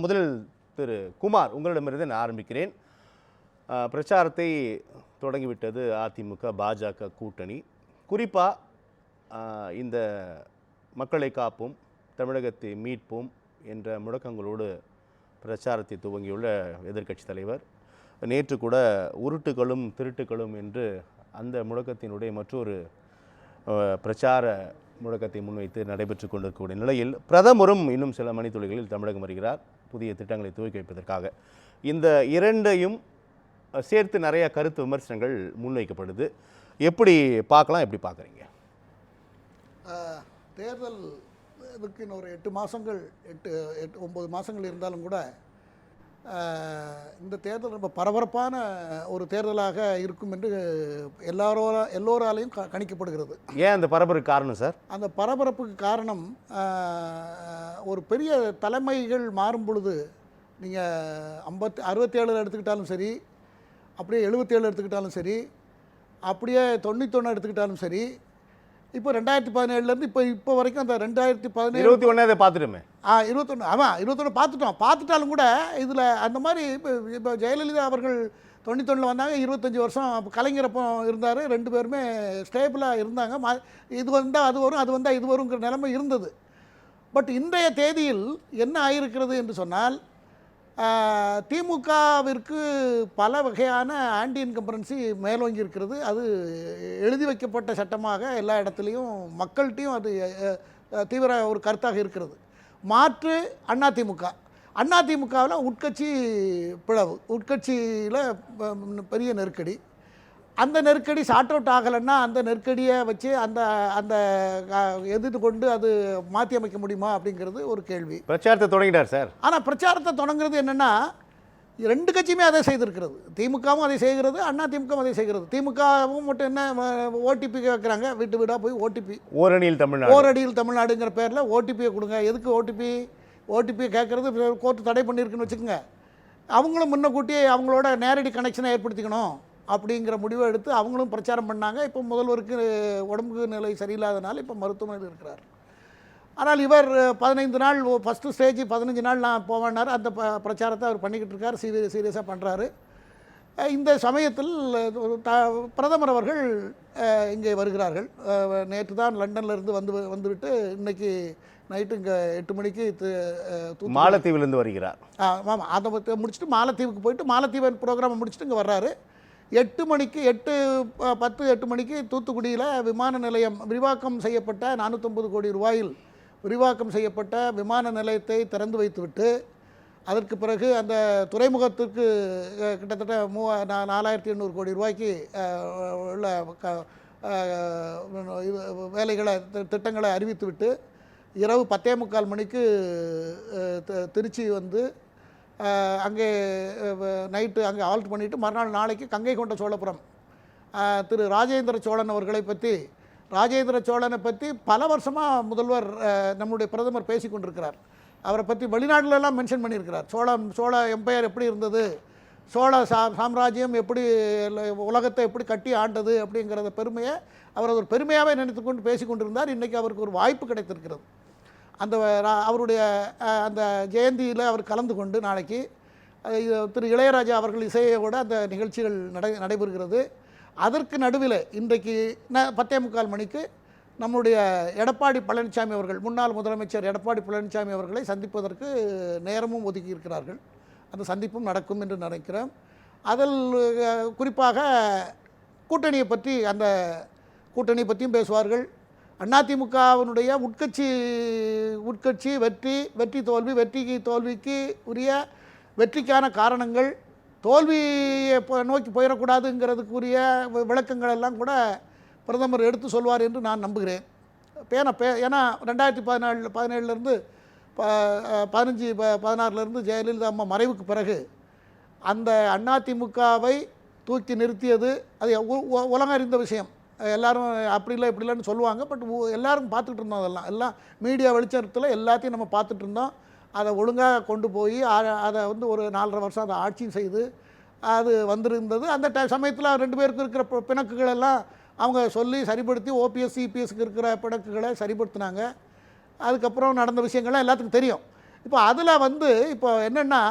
முதலில் திரு குமார் உங்களிடமிருந்து நான் ஆரம்பிக்கிறேன். பிரச்சாரத்தை தொடங்கிவிட்டது அதிமுக பாஜக கூட்டணி. குறிப்பாக இந்த மக்களை காப்போம், தமிழகத்தை மீட்போம் என்ற முழக்கங்களோடு பிரச்சாரத்தை துவங்கியுள்ள எதிர்க்கட்சித் தலைவர் நேற்று கூட உருட்டுகளும் திருட்டுகளும் என்று அந்த முழக்கத்தினுடைய மற்றொரு பிரச்சார முழக்கத்தை முன்வைத்து நடைபெற்று கொண்டிருக்கக்கூடிய நிலையில் பிரதமரும் இன்னும் சில மணித்துளிகளில் தமிழகம் வருகிறார் புதிய திட்டங்களை துவக்கி வைப்பதற்காக. இந்த இரண்டையும் சேர்த்து நிறைய கருத்து விமர்சனங்கள் முன்வைக்கப்படுது. எப்படி பார்க்கலாம், எப்படி பார்க்குறீங்க? தேர்தல் இதுக்கு இன்னொரு 8 மாதங்கள் 9 மாதங்கள் இருந்தாலும் கூட இந்த தேர்தல் ரொம்ப பரபரப்பான ஒரு தேர்தலாக இருக்கும் என்று எல்லோராலையும் கணிக்கப்படுகிறது. ஏன் அந்த பரபரப்புக்கு காரணம் சார்? அந்த பரபரப்புக்கு காரணம் ஒரு பெரிய தலைமைகள் மாறும் பொழுது நீங்கள் 67 எடுத்துக்கிட்டாலும் சரி, அப்படியே 77 எடுத்துக்கிட்டாலும் சரி, அப்படியே 91 எடுத்துக்கிட்டாலும் சரி, இப்போ 2017 இப்போ வரைக்கும் அந்த 2017 21 பார்த்துட்டோமே. 21 ஆமாம் 21 பார்த்துட்டாலும் கூட இதில் அந்த மாதிரி இப்போ ஜெயலலிதா அவர்கள் 91 வந்தாங்க, 25 வருஷம் கலைஞரப்போ இருந்தார், 2 பேருமே ஸ்டேபிளாக இருந்தாங்க. இது வந்தால் அது வரும், அது வந்தால் இது வருங்கிற நிலைமை இருந்தது. பட் இன்றைய தேதியில் என்ன ஆகியிருக்கிறது என்று சொன்னால், திமுகவிற்கு பல வகையான ஆன்டி இன்கம்பரன்சி மேலோங்கி இருக்கிறது. அது எழுதி வைக்கப்பட்ட சட்டமாக எல்லா இடத்துலையும் மக்கள்கிட்டையும் அது தீவிர ஒரு கருத்தாக இருக்கிறது. மாற்று அதிமுகவில் உட்கட்சி பிளவு, உட்கட்சியில் பெரிய நெருக்கடி. அந்த நெருக்கடி சார்ட் அவுட் ஆகலைன்னா அந்த நெருக்கடியை வச்சு அந்த அந்த எதிர்த்து கொண்டு அது மாற்றி அமைக்க முடியுமா அப்படிங்கிறது ஒரு கேள்வி. பிரச்சாரத்தை தொடங்கிட்டார் சார். ஆனால் பிரச்சாரத்தை தொடங்குறது என்னென்னா, 2 கட்சியுமே அதை செய்திருக்கிறது. திமுகவும் அதை செய்கிறது, அதிமுகவும் அதை செய்கிறது. திமுகவும் மட்டும் என்ன ஓடிபி கேட்குறாங்க, வீட்டு வீடாக போய் ஓடிபி, ஓரடியில் தமிழ்நாடுங்கிற பேரில் ஓடிபியை கொடுங்க. எதுக்கு ஓடிபியை கேட்குறது? கோர்ட்டு தடை பண்ணியிருக்குன்னு வச்சுக்கோங்க. அவங்களும் முன்னக்கூட்டியே அவங்களோட நேரடி கனெக்ஷனை ஏற்படுத்திக்கணும் அப்படிங்கிற முடிவை எடுத்து அவங்களும் பிரச்சாரம் பண்ணாங்க. இப்போ முதல்வருக்கு உடம்பு நிலை சரியில்லாதனால இப்போ மருத்துவமனையில் இருக்கிறார். ஆனால் இவர் 15 நாள் ஃபஸ்ட்டு ஸ்டேஜ் 15 நாள் நான் போவேன்னார். அந்த பிரச்சாரத்தை அவர் பண்ணிக்கிட்டு இருக்கார், சீரியஸாக பண்ணுறாரு. இந்த சமயத்தில் பிரதமர் அவர்கள் இங்கே வருகிறார்கள். நேற்று தான் லண்டன்லேருந்து வந்துவிட்டு இன்றைக்கி நைட்டு இங்கே 8 மணிக்கு மாலத்தீவிலிருந்து வருகிறார். ஆமாம், அதை முடிச்சுட்டு மாலத்தீவுக்கு போயிட்டு மாலத்தீவன் ப்ரோக்ராமை முடிச்சுட்டு இங்கே வர்றாரு. 8 மணிக்கு 8 மணிக்கு தூத்துக்குடியில் விமான நிலையம் விரிவாக்கம் செய்யப்பட்ட 450 கோடி ரூபாயில் விரிவாக்கம் செய்யப்பட்ட விமான நிலையத்தை திறந்து வைத்துவிட்டு, அதற்கு பிறகு அந்த துறைமுகத்திற்கு கிட்டத்தட்ட 4800 கோடி ரூபாய்க்கு உள்ள வேலைகளை திட்டங்களை அறிவித்துவிட்டு இரவு 10:45 மணிக்கு திருச்சி வந்து அங்கே நைட்டு அங்கே ஆல்ட் பண்ணிவிட்டு மறுநாள் நாளைக்கு கங்கை கொண்ட சோழபுரம் திரு ராஜேந்திர சோழனை பற்றி பல வருஷமாக முதல்வர் நம்முடைய பிரதமர் பேசி கொண்டிருக்கிறார். அவரை பற்றி வெளிநாட்டிலெல்லாம் மென்ஷன் பண்ணியிருக்கிறார். சோழ எம்பையர் எப்படி இருந்தது, சோழ சாம்ராஜ்யம் எப்படி உலகத்தை எப்படி கட்டி ஆண்டது அப்படிங்கிறத பெருமையை அவர் ஒரு பெருமையாகவே நினைத்து கொண்டு பேசி கொண்டிருந்தார். இன்றைக்கி அவருக்கு ஒரு வாய்ப்பு கிடைத்திருக்கிறது. அவருடைய அந்த ஜெயந்தியில் அவர் கலந்து கொண்டு நாளைக்கு திரு இளையராஜா அவர்கள் இசையோட அந்த நிகழ்ச்சிகள் நடைபெறுகிறது. அதற்கு நடுவில் இன்றைக்கு 10:45 மணிக்கு நம்முடைய எடப்பாடி பழனிசாமி அவர்கள், முன்னாள் முதலமைச்சர் எடப்பாடி பழனிசாமி அவர்களை சந்திப்பதற்கு நேரமும் ஒதுக்கி இருக்கிறார்கள். அந்த சந்திப்பும் நடக்கும் என்று நினைக்கிறேன். அதில் குறிப்பாக கூட்டணியை பற்றியும் பேசுவார்கள். அதிமுகவினுடைய உட்கட்சி வெற்றி தோல்வி, தோல்விக்கு உரிய வெற்றிக்கான காரணங்கள், தோல்வியை நோக்கி போயிடக்கூடாதுங்கிறதுக்குரிய விளக்கங்கள் எல்லாம் கூட பிரதமர் எடுத்து சொல்வார் என்று நான் நம்புகிறேன். ஏன்னா 2017 16 ஜெயலலிதா அம்மா மறைவுக்கு பிறகு அந்த அதிமுகவை தூக்கி நிறுத்தியது அது உலகம் அறிந்த விஷயம். எல்லோரும் அப்படி இல்லைன்னு சொல்லுவாங்க. பட் எல்லோரும் பார்த்துட்டு இருந்தோம். எல்லாம் மீடியா வெளிச்சத்தில் எல்லாத்தையும் நம்ம பார்த்துட்டு இருந்தோம். அதை ஒழுங்காக கொண்டு போய் அதை ஒரு 4.5 வருஷம் அதை ஆட்சி செய்து அது வந்திருந்தது. அந்த சமயத்தில் 2 பேருக்கு இருக்கிற பிணக்குகள் எல்லாம் அவங்க சொல்லி சரிப்படுத்தி ஓபிஎஸ் சிபிஎஸ்க்கு இருக்கிற பிணக்குகளை சரிப்படுத்தினாங்க. அதுக்கப்புறம் நடந்த விஷயங்கள்லாம் எல்லாத்துக்கும் தெரியும். இப்போ அதில் வந்து இப்போ என்னென்னா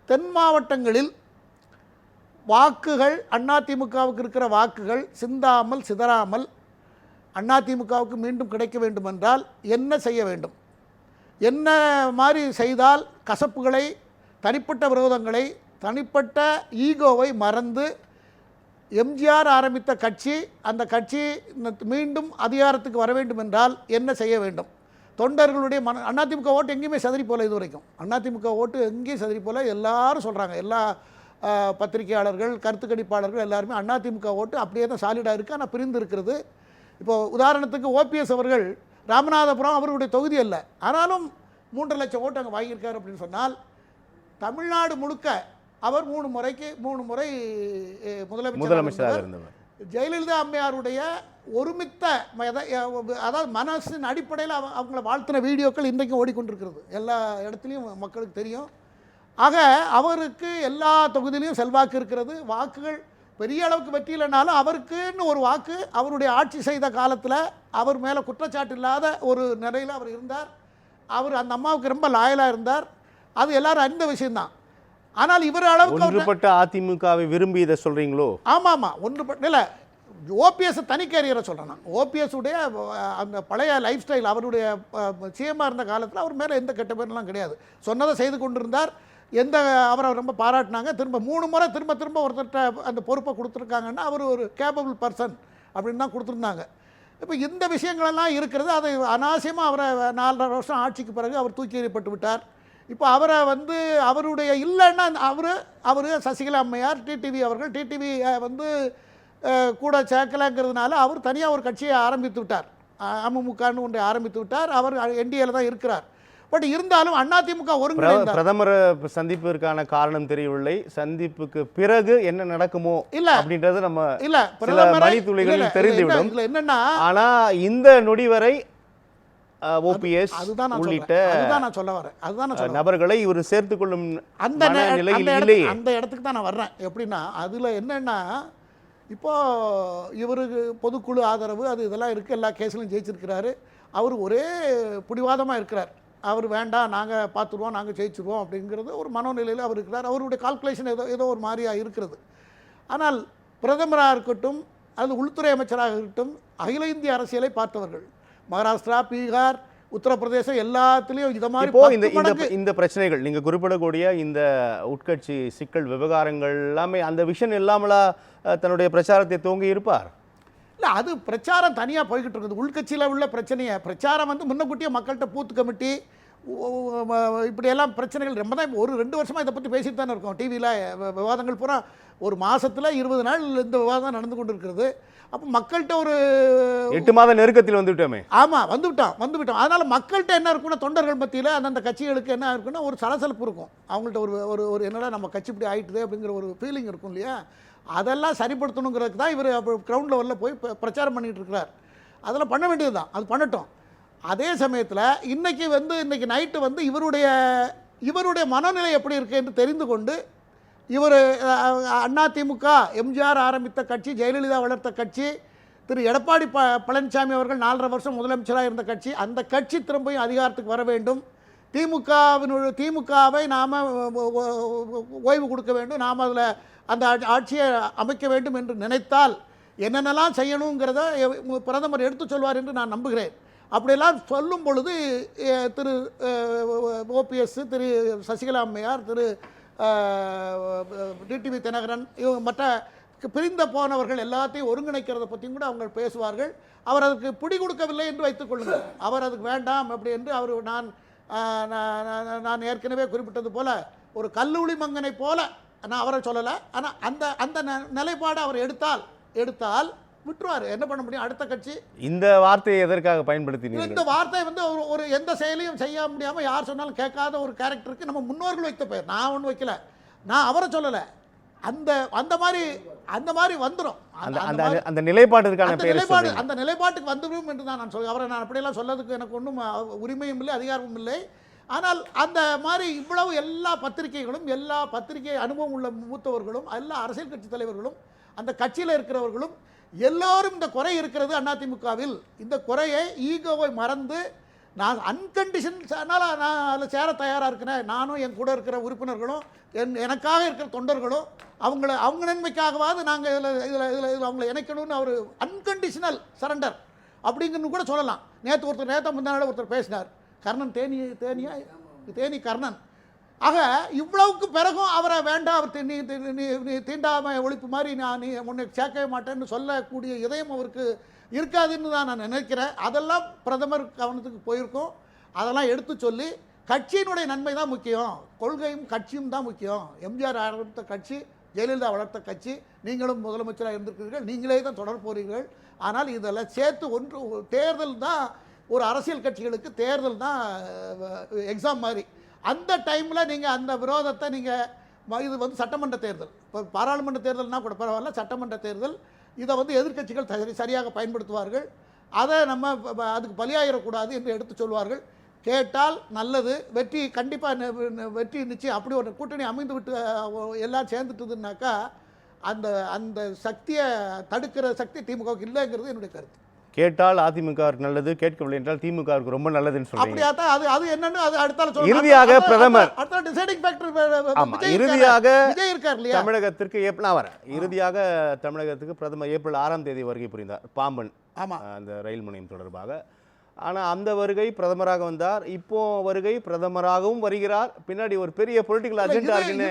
தென் மாவட்டங்களில் வாக்குகள் அதிமுகவுக்கு இருக்கிற வாக்குகள் சிந்தாமல் சிதறாமல் அதிமுகவுக்கு மீண்டும் கிடைக்க வேண்டுமென்றால் என்ன செய்ய வேண்டும், என்ன மாதிரி செய்தால் கசப்புகளை, தனிப்பட்ட விரோதங்களை, தனிப்பட்ட ஈகோவை மறந்து எம்ஜிஆர் ஆரம்பித்த கட்சி, அந்த கட்சி மீண்டும் அதிகாரத்துக்கு வர வேண்டும் என்றால் என்ன செய்ய வேண்டும்? தொண்டர்களுடைய அதிமுக ஓட்டு எங்கேயுமே சதறி போல, இது வரைக்கும் அதிமுக ஓட்டு எங்கேயும் சதறி போல. எல்லாரும் சொல்கிறாங்க, எல்லா பத்திரிகையாளர்கள், கருத்து கணிப்பாளர்கள் எல்லாருமே அதிமுக ஓட்டு அப்படியே தான் சாலிடாக இருக்குது, ஆனால் பிரிந்து இருக்கிறது. இப்போது உதாரணத்துக்கு ஓபிஎஸ் அவர்கள் ராமநாதபுரம் அவருடைய தொகுதி அல்ல, ஆனாலும் 3 லட்சம் ஓட்டு அங்கே வாங்கியிருக்கார் அப்படின்னு சொன்னால் தமிழ்நாடு முழுக்க அவர் 3 முறை முதலமைச்சராக இருந்தவர். ஜெயலலிதா அம்மையாருடைய ஒருமித்த அதாவது மனசின் அடிப்படையில் அவங்கள வாழ்த்தின வீடியோக்கள் இன்றைக்கும் ஓடிக்கொண்டிருக்கிறது, எல்லா இடத்துலையும் மக்களுக்கு தெரியும். ஆக அவருக்கு எல்லா தொகுதியிலையும் செல்வாக்கு இருக்கிறது. வாக்குகள் பெரிய அளவுக்கு வெற்றி இல்லைனாலும் அவருக்குன்னு ஒரு வாக்கு அவருடைய ஆட்சி செய்த காலத்தில் அவர் மேலே குற்றச்சாட்டு இல்லாத ஒரு நிலையில் அவர் இருந்தார். அவர் அந்த அம்மாவுக்கு ரொம்ப லாயலாக இருந்தார். அது எல்லாரும் அறிந்த விஷயம்தான். ஆனால் இவர் அளவுக்கு ஒன்றுபட்ட அதிமுகவை விரும்பி இதை சொல்கிறீங்களோ? ஆமாம், ஒன்றுபட்ட இல்லை, ஓபிஎஸ் தனி கேரியரை சொல்கிறேன் நான். ஓபிஎஸ் உடைய அந்த பழைய லைஃப் ஸ்டைல், அவருடைய சிஎம்மாக இருந்த காலத்தில் அவர் மேலே எந்த கெட்ட பேரெலாம் கிடையாது. சொன்னதை செய்து கொண்டிருந்தார். அவரை ரொம்ப பாராட்டினாங்க. திரும்ப 3 முறை திரும்ப ஒருத்தர்கிட்ட அந்த பொறுப்பை கொடுத்துருக்காங்கன்னா அவர் ஒரு கேப்பபிள் பர்சன் அப்படின்னு தான் கொடுத்துருந்தாங்க. இப்போ இந்த விஷயங்களெல்லாம் இருக்கிறது. அதை அனாவசியமாக அவரை 4.5 வருஷம் ஆட்சிக்கு பிறகு அவர் தூக்கி எறியப்பட்டு விட்டார். இப்போ அவரை வந்து அவருடைய இல்லைன்னா அவர் சசிகலா அம்மையார், டிடிவி அவர்கள் டிடிவி வந்து கூட சேர்க்கலைங்கிறதுனால அவர் தனியாக ஒரு கட்சியை ஆரம்பித்து விட்டார். அமமுகன்னு ஒன்றை ஆரம்பித்து விட்டார். அவர் என்டிஏல தான் இருக்கிறார். பட் இருந்தாலும் அதிமுக ஒருங்கிணைந்தார். பிரதமர் சந்திப்பிற்கான காரணம் தெரியவில்லை. சந்திப்புக்கு பிறகு என்ன நடக்குமோ இல்லை அப்படின்றது நம்ம இல்லை மணித்துளிகளில் தெரிந்துவிடும். என்னன்னா ஆனா இந்த நொடி வரை ஓபிஎஸ் உள்ளிட்ட நான் சொல்ல வரேன் நபர்களை இவர் சேர்த்துக் கொள்ளும் அந்த இடத்துக்கு தான் நான் வர்றேன். எப்படின்னா அதில் என்னன்னா இப்போ இவருக்கு பொதுக்குழு ஆதரவு அது இதெல்லாம் இருக்குது, எல்லா கேஸ்லையும் ஜெயிச்சிருக்கிறாரு. அவர் ஒரே பிடிவாதமாக இருக்கிறார். அவர் வேண்டாம், நாங்கள் பார்த்துருவோம், நாங்கள் ஜெயிச்சிருவோம் அப்படிங்கிறது ஒரு மனோநிலையில் அவர் இருக்கிறார். அவருடைய கால்குலேஷன் ஏதோ ஒரு மாதிரியாக இருக்கிறது. ஆனால் பிரதமராக இருக்கட்டும் அல்லது உள்துறை அமைச்சராக இருக்கட்டும் அகில இந்திய அரசியலை பார்த்தவர்கள், மகாராஷ்டிரா, பீகார், உத்தரப்பிரதேசம் எல்லாத்துலேயும் இதை மாதிரி இந்த பிரச்சனைகள் நீங்கள் குறிப்பிடக்கூடிய இந்த உட்கட்சி சிக்கல் விவகாரங்கள் எல்லாமே அந்த விஷயம் இல்லாமலா தன்னுடைய பிரச்சாரத்தை துவங்கி இருப்பார்? இல்லை, அது பிரச்சாரம் தனியாக போய்கிட்டு இருக்குது. உள்கட்சியில் உள்ள பிரச்சனையை பிரச்சாரம் வந்து முன்னக்கூட்டியே மக்கள்கிட்ட பூத்து கமிட்டி இப்படியெல்லாம் பிரச்சனைகள் ரொம்ப தான் ஒரு 2 வருஷமாக இதை பற்றி பேசிட்டு தானே இருக்கோம். டிவியில் விவாதங்கள் பூரா ஒரு மாதத்தில் 20 நாள் இந்த விவாதம் நடந்து கொண்டு இருக்கிறது. அப்போ மக்கள்கிட்ட ஒரு 8 மாத நெருக்கத்தில் வந்துவிட்டோமே. ஆமாம், வந்துவிட்டோம். அதனால் மக்கள்கிட்ட என்ன இருக்குன்னா, தொண்டர்கள் மத்தியில் அந்தந்த கட்சிகளுக்கு என்ன இருக்குன்னா ஒரு சலசலப்பு இருக்கும். அவங்கள்ட்ட ஒரு ஒரு என்னடா நம்ம கட்சி இப்படி ஆகிட்டுது அப்படிங்கிற ஒரு ஃபீலிங் இருக்கும் இல்லையா? அதெல்லாம் சரிப்படுத்தணுங்கிறதுக்கு தான் இவர் கிரவுண்ட் லெவலில் போய் பிரச்சாரம் பண்ணிகிட்டு இருக்கிறார். அதெல்லாம் பண்ண வேண்டியது தான், அது பண்ணட்டும். அதே சமயத்தில் இன்றைக்கி நைட்டு வந்து இவருடைய மனநிலை எப்படி இருக்குது என்று தெரிந்து கொண்டு இவர் அதிமுக எம்ஜிஆர் ஆரம்பித்த கட்சி, ஜெயலலிதா வளர்த்த கட்சி, திரு எடப்பாடி பழனிசாமி அவர்கள் 4.5 வருஷம் முதலமைச்சராக இருந்த கட்சி, அந்த கட்சி திரும்பியும் அதிகாரத்துக்கு வர வேண்டும். திமுகவை நாம் ஓய்வு கொடுக்க வேண்டும், நாம் அதில் அந்த ஆட்சியை அமைக்க வேண்டும் என்று நினைத்தால் என்னென்னலாம் செய்யணுங்கிறத பிரதமர் எடுத்து சொல்வார் என்று நான் நம்புகிறேன். அப்படியெல்லாம் சொல்லும் பொழுது திரு ஓபிஎஸ், திரு சசிகலா அம்மையார், திரு டிடிவி தினகரன், மற்ற பிரிந்த போனவர்கள் எல்லாத்தையும் ஒருங்கிணைக்கிறத பற்றியும் கூட அவங்க பேசுவார்கள். அவர் அதுக்கு பிடி கொடுக்கவில்லை என்று வைத்துக் கொள்ளுங்கள். அவர் அதுக்கு வேண்டாம் அப்படி என்று அவர் நான் ஏற்கனவே குறிப்பிட்டது போல ஒரு கல்லூரி மங்கனை போல நான் அவரை சொல்லலை. ஆனால் அந்த நிலைப்பாடு அவர் எடுத்தால் விட்டுருவார். என்ன பண்ண முடியும்? அடுத்த கட்சி இந்த வார்த்தையை எதற்காக பயன்படுத்தினீங்க? இந்த வார்த்தை வந்து ஒரு எந்த செயலையும் செய்ய முடியாமல் யார் சொன்னாலும் கேட்காத ஒரு கேரக்டருக்கு நம்ம முன்னோர்கள் வைத்த பெயர். நான் ஒன்றும் வைக்கல, நான் அவரை சொல்லலை. அந்த மாதிரி வந்துடும். அந்த நிலைப்பாட்டுக்கான அந்த நிலைப்பாட்டுக்கு வந்துடும் என்று தான் நான் சொல்ல. அவரை நான் அப்படியெல்லாம் சொல்லதுக்கு எனக்கு ஒன்றும் உரிமையும் இல்லை, அதிகாரமும் இல்லை. ஆனால் அந்த மாதிரி இவ்வளவு எல்லா பத்திரிகைகளும், எல்லா பத்திரிகை அனுபவம் உள்ள மூத்தவர்களும், எல்லா அரசியல் கட்சி தலைவர்களும், அந்த கட்சியில் இருக்கிறவர்களும் எல்லோரும் இந்த குறை இருக்கிறது அதிமுகவில், இந்த குறையை ஈகோவை மறந்து நான் அன்கண்டிஷன்ஸ்னால நான் அதில் சேர தயாராக இருக்கிறேன். நானும் என் கூட இருக்கிற உறுப்பினர்களும் எனக்காக இருக்கிற தொண்டர்களும் அவங்க நன்மைக்காகவாது நாங்கள் இதில் அவங்கள இணைக்கணும்னு அவர் அன்கண்டிஷனல் சரண்டர் அப்படிங்கிறது கூட சொல்லலாம். நேற்று முந்தானால ஒருத்தர் பேசினார், கர்ணன் தேனி கர்ணன். ஆக இவ்வளவுக்கு பிறகும் அவரை வேண்டாம், அவர் நீ தீண்டாமை ஒழிப்பு மாதிரி நீ உன்னை சேர்க்கவே மாட்டேன்னு சொல்லக்கூடிய இதயம் அவருக்கு இருக்காதுன்னு தான் நான் நினைக்கிறேன். அதெல்லாம் பிரதமர் கவனத்துக்கு போயிருக்கோம். அதெல்லாம் எடுத்து சொல்லி கட்சியினுடைய நன்மை தான் முக்கியம், கொள்கையும் கட்சியும் தான் முக்கியம். எம்ஜிஆர் வளர்த்த கட்சி, ஜெயலலிதா வளர்த்த கட்சி, நீங்களும் முதலமைச்சராக இருந்திருக்கிறீர்கள், நீங்களே தான் தொடர போகிறீர்கள். ஆனால் இதெல்லாம் சேர்த்து ஒன்று தேர்தல் தான் ஒரு அரசியல் கட்சிகளுக்கு தேர்தல் தான் எக்ஸாம் மாதிரி. அந்த டைமில் நீங்கள் அந்த விரோதத்தை நீங்கள் இது வந்து சட்டமன்ற தேர்தல், இப்போ பாராளுமன்ற தேர்தல்னால் கூட பரவாயில்ல, சட்டமன்ற தேர்தல் இதை வந்து எதிர்க்கட்சிகள் சரியாக பயன்படுத்துவார்கள். அதை நம்ம அதுக்கு பலியாயிடக்கூடாது என்று எடுத்து சொல்வார்கள். கேட்டால் நல்லது, வெற்றி கண்டிப்பாக வெற்றி நிச்சயம். அப்படி ஒரு கூட்டணி அமைந்து விட்டு எல்லாம் சேர்ந்துட்டுதுன்னாக்கா அந்த அந்த சக்தியை தடுக்கிற சக்தி திமுகவுக்கு இல்லைங்கிறது என்னுடைய கருத்து. கேட்டால் அதிமுகவுக்கு நல்லது, கேட்கவில்லை என்றால் திமுகவுக்கு ரொம்ப நல்லதுன்னு சொல்றீங்க. அப்படியா தான் அது என்னன்னு அது அடுத்தால சொல்றேன். இறுதியாக பிரதமர் அடுத்த டிசைடிங் ஃபேக்டர் ஆமா, இறுதியாக விஜய் இருக்கார் இல்லையா தமிழகத்திற்கு இறுதியாக தமிழகத்துக்கு பிரதமர் ஏப்ரல் 6ஆம் தேதி வருகை புரிந்தார், பாம்பன் அந்த ரயில் முனையம் தொடர்பாக. ஆனால் அந்த வருகை பிரதமராக வந்தார், இப்போ வருகை பிரதமராகவும் வருகிறார். பின்னாடி ஒரு பெரிய பொலிட்டிக்கல் அஜெண்டா இருக்குன்னு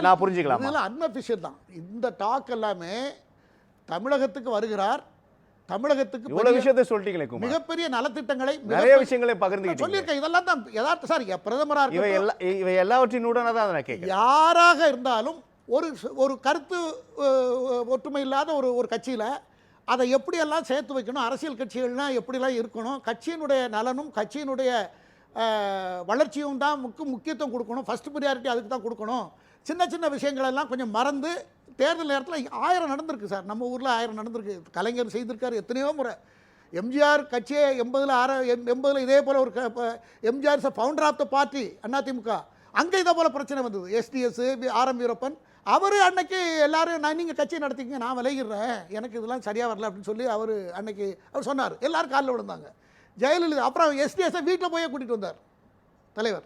நான் புரிஞ்சுக்கலாம். இதெல்லாம் அன்அஃபிஷியல் தான். இந்த டாக் எல்லாமே தமிழகத்துக்கு வருகிறார், தமிழகத்துக்கு இவ்வளவு விஷயத்தை சொல்லிட்டீங்களே, மிகப்பெரிய நலத்திட்டங்களை நிறைய விஷயங்களை பகிர்ந்து சொல்லியிருக்கேன். இதெல்லாம் தான் யதார்த்த சார். பிரதமராக இவை எல்லாவற்றினூடான தான் நான் கேட்கிறேன். யாராக இருந்தாலும் ஒரு கருத்து ஒற்றுமை இல்லாத ஒரு கட்சியில் அதை எப்படியெல்லாம் சேர்த்து வைக்கணும், அரசியல் கட்சிகள்னால் எப்படிலாம் இருக்கணும், கட்சியினுடைய நலனும் கட்சியினுடைய வளர்ச்சியும் தான் முக்கியத்துவம் கொடுக்கணும், ஃபஸ்ட் ப்ரியாரிட்டி அதுக்கு தான் கொடுக்கணும். சின்ன சின்ன விஷயங்களெல்லாம் கொஞ்சம் மறந்து தேர்தல் நேரத்தில் 1000 நடந்திருக்கு சார், நம்ம ஊரில் 1000 நடந்திருக்கு. கலைஞர் செய்திருக்கார் எத்தனையோ முறை. எம்ஜிஆர் கட்சியே 80 இதே போல் ஒரு MGR is founder of the party AIADMK. அங்கே இதே போல் பிரச்சனை வந்தது. SDS RM. வீரப்பன் அவர் அன்னைக்கு எல்லாரும் நீங்கள் கட்சி நடத்திங்க, நான் விலகிடுறேன், எனக்கு இதெல்லாம் சரியாக வரல அப்படின்னு சொல்லி அவர் சொன்னார். எல்லோரும் காலில் விழுந்தாங்க. ஜெயலலிதா அப்புறம் SDS வீட்டில் போய் கூட்டிகிட்டு வந்தார் தலைவர்.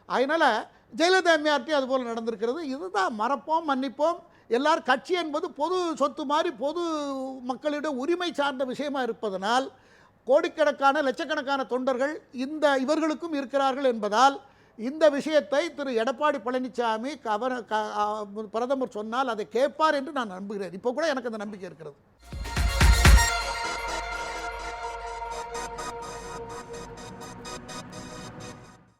அதனால் ஜெயலலிதா எம்ஆர்டி அதுபோல் நடந்திருக்கிறது. இதுதான் மறப்போம் மன்னிப்போம். எல்லாரும் கட்சி என்பது பொது சொத்து மாதிரி பொது மக்களிட உரிமை சார்ந்த விஷயமா இருப்பதனால் கோடிக்கணக்கான லட்சக்கணக்கான தொண்டர்கள் இவர்களுக்கும் இருக்கிறார்கள் என்பதால் இந்த விஷயத்தை திரு எடப்பாடி பழனிசாமி பிரதமர் சொன்னால் அதை கேட்பார் என்று நான் நம்புகிறேன். இப்போ கூட எனக்கு அந்த நம்பிக்கை இருக்கிறது.